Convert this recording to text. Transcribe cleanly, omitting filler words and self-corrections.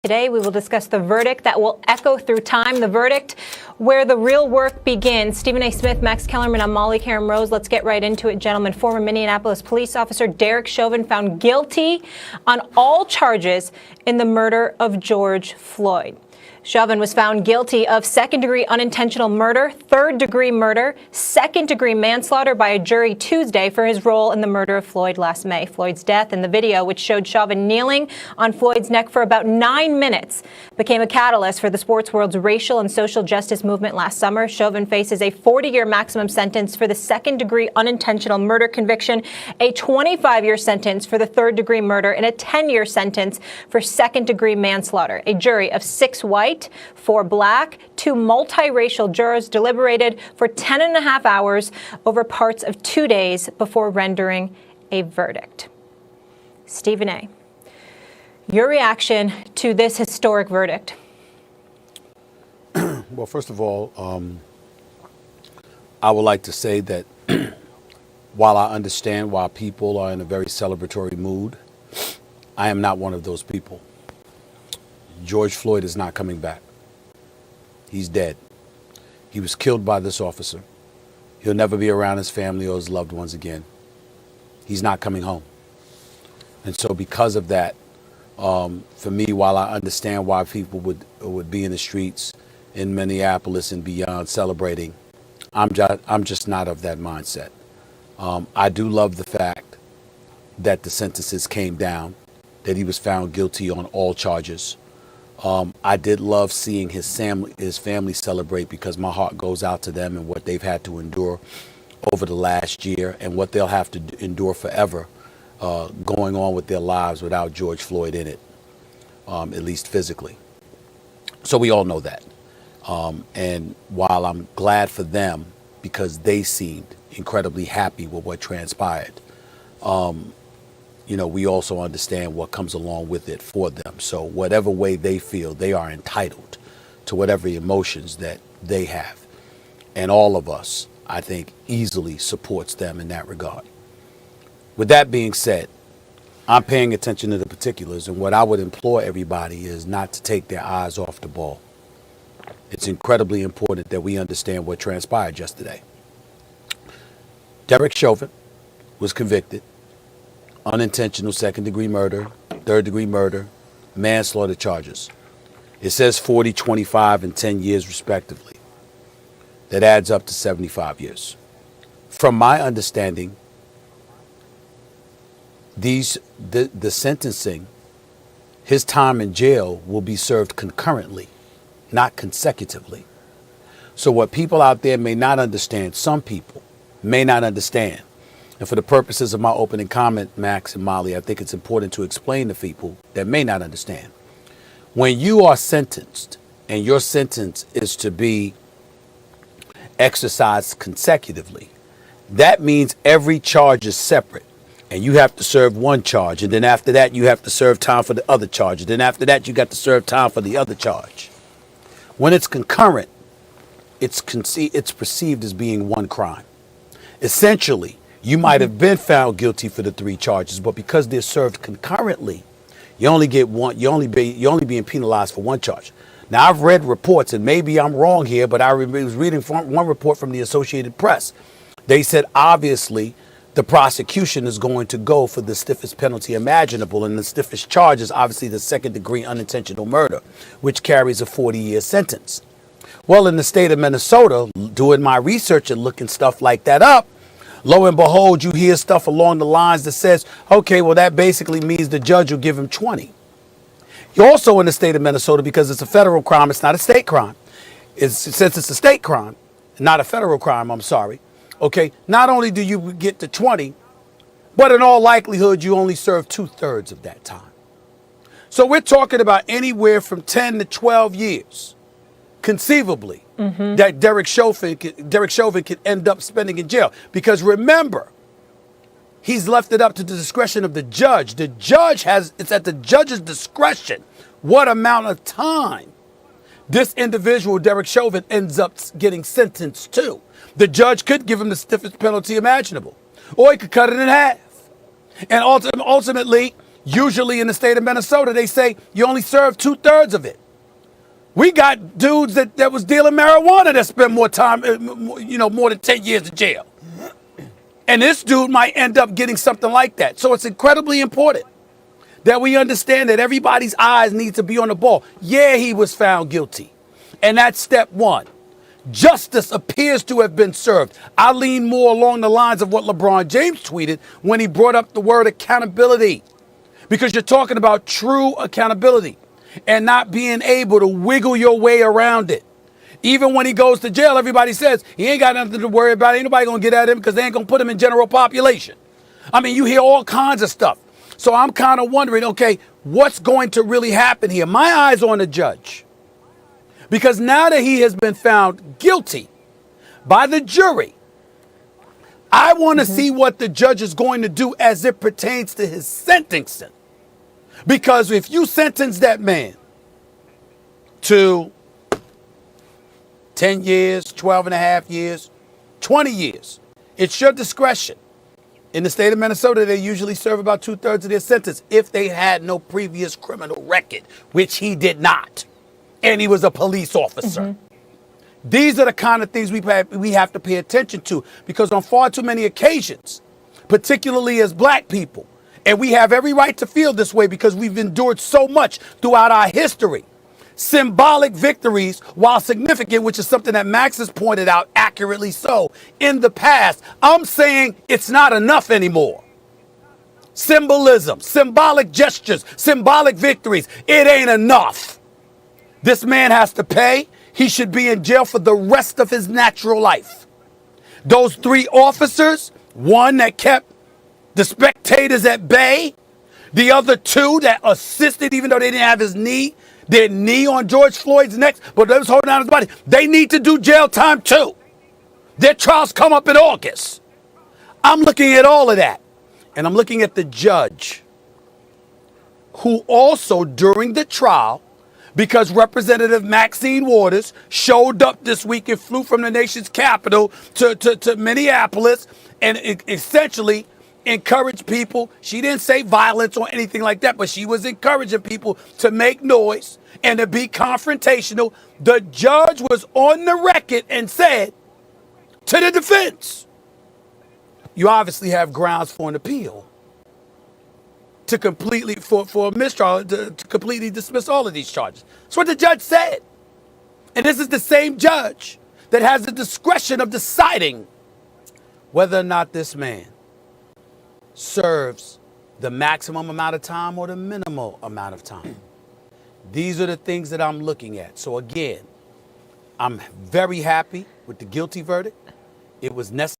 Today, we will discuss the verdict that will echo through time, the verdict where the real work begins. Stephen A. Smith, Max Kellerman, I'm Molly Karen Rose. Let's get right into it, gentlemen. Former Minneapolis police officer Derek Chauvin found guilty on all charges in the murder of George Floyd. Chauvin was found guilty of second-degree unintentional murder, third-degree murder, second-degree manslaughter by a jury Tuesday for his role in the murder of Floyd last May. Floyd's death in the video, which showed Chauvin kneeling on Floyd's neck for about 9 minutes, became a catalyst for the sports world's racial and social justice movement last summer. Chauvin faces a 40-year maximum sentence for the second-degree unintentional murder conviction, a 25-year sentence for the third-degree murder, and a 10-year sentence for second-degree manslaughter. A jury of 6 white, 4 black, 2 multiracial jurors deliberated for 10.5 hours over parts of 2 days before rendering a verdict. Stephen A., your reaction to this historic verdict? Well, first of all, I would like to say that while I understand why people are in a very celebratory mood, I am not one of those people. George Floyd is not coming back. He's dead. He was killed by this officer. He'll never be around his family or his loved ones again. He's not coming home. And so because of that, for me, while I understand why people would be in the streets in Minneapolis and beyond celebrating, I'm just not of that mindset. I do love the fact that the sentences came down, that he was found guilty on all charges. I did love seeing his family celebrate, because my heart goes out to them and what they've had to endure over the last year and what they'll have to endure forever going on with their lives without George Floyd in it, at least physically. So we all know that. And while I'm glad for them because they seemed incredibly happy with what transpired, we also understand what comes along with it for them. So whatever way they feel, they are entitled to whatever emotions that they have. And all of us, I think, easily supports them in that regard. With that being said, I'm paying attention to the particulars, and what I would implore everybody is not to take their eyes off the ball. It's incredibly important that we understand what transpired yesterday. Derek Chauvin was convicted. Unintentional second-degree murder, third-degree murder, manslaughter charges. It says 40, 25, and 10 years respectively. That adds up to 75 years. From my understanding, the sentencing, his time in jail will be served concurrently, not consecutively. So what people out there may not understand, some people may not understand, and for the purposes of my opening comment, Max and Molly, I think it's important to explain to people that may not understand. When you are sentenced and your sentence is to be exercised consecutively, that means every charge is separate. And you have to serve one charge. And then after that, you have to serve time for the other charge. And then after that, you got to serve time for the other charge. When it's concurrent, it's perceived as being one crime. Essentially, you might have been found guilty for the 3 charges, but because they're served concurrently, you only get one. You're only being penalized for one charge. Now, I've read reports, and maybe I'm wrong here, but I was reading one report from the Associated Press. They said obviously the prosecution is going to go for the stiffest penalty imaginable, and the stiffest charge is obviously the second-degree unintentional murder, which carries a 40-year sentence. Well, in the state of Minnesota, doing my research and looking stuff like that up, lo and behold, you hear stuff along the lines that says, okay, well, that basically means the judge will give him 20. You're also in the state of Minnesota, because it's a federal crime, it's not a state crime. Since it's a state crime, not a federal crime, I'm sorry. Okay, not only do you get to 20, but in all likelihood, you only serve 2/3 of that time. So we're talking about anywhere from 10 to 12 years, conceivably, that Derek Chauvin could end up spending in jail. Because remember, he's left it up to the discretion of the judge. It's at the judge's discretion what amount of time this individual, Derek Chauvin, ends up getting sentenced to. The judge could give him the stiffest penalty imaginable, or he could cut it in half. And ultimately, Usually in the state of Minnesota, they say you only serve 2/3 of it. We got dudes that was dealing marijuana that spent more time, more than 10 years in jail. And this dude might end up getting something like that. So it's incredibly important that we understand that everybody's eyes need to be on the ball. Yeah, he was found guilty. And that's step one. Justice appears to have been served. I lean more along the lines of what LeBron James tweeted when he brought up the word accountability. Because you're talking about true accountability and not being able to wiggle your way around it. Even when he goes to jail, everybody says he ain't got nothing to worry about. Ain't nobody gonna get at him because they ain't gonna put him in general population. I mean, you hear all kinds of stuff. So I'm kind of wondering, okay, what's going to really happen here? My eyes on the judge. Because now that he has been found guilty by the jury, I want to see what the judge is going to do as it pertains to his sentencing. Because if you sentence that man to 10 years, 12 and a half years, 20 years, it's your discretion. In the state of Minnesota, they usually serve about 2/3 of their sentence if they had no previous criminal record, which he did not. And he was a police officer. These are the kind of things we have to pay attention to, because on far too many occasions, particularly as black people, and we have every right to feel this way because we've endured so much throughout our history, symbolic victories, while significant, which is something that Max has pointed out accurately so, in the past, I'm saying it's not enough anymore. Symbolism, symbolic gestures, symbolic victories, it ain't enough. This man has to pay. He should be in jail for the rest of his natural life. Those 3 officers, one that kept the spectators at bay, the other 2 that assisted even though they didn't have their knee on George Floyd's neck, but they was holding on his body. They need to do jail time too. Their trials come up in August. I'm looking at all of that. And I'm looking at the judge who also during the trial, because Representative Maxine Waters showed up this week and flew from the nation's capital to Minneapolis and essentially encouraged people. She didn't say violence or anything like that, but she was encouraging people to make noise and to be confrontational. The judge was on the record and said to the defense, you obviously have grounds for an appeal to completely, for a mistrial, to completely dismiss all of these charges. That's what the judge said. And this is the same judge that has the discretion of deciding whether or not this man serves the maximum amount of time or the minimal amount of time. These are the things that I'm looking at. So again, I'm very happy with the guilty verdict. It was necessary.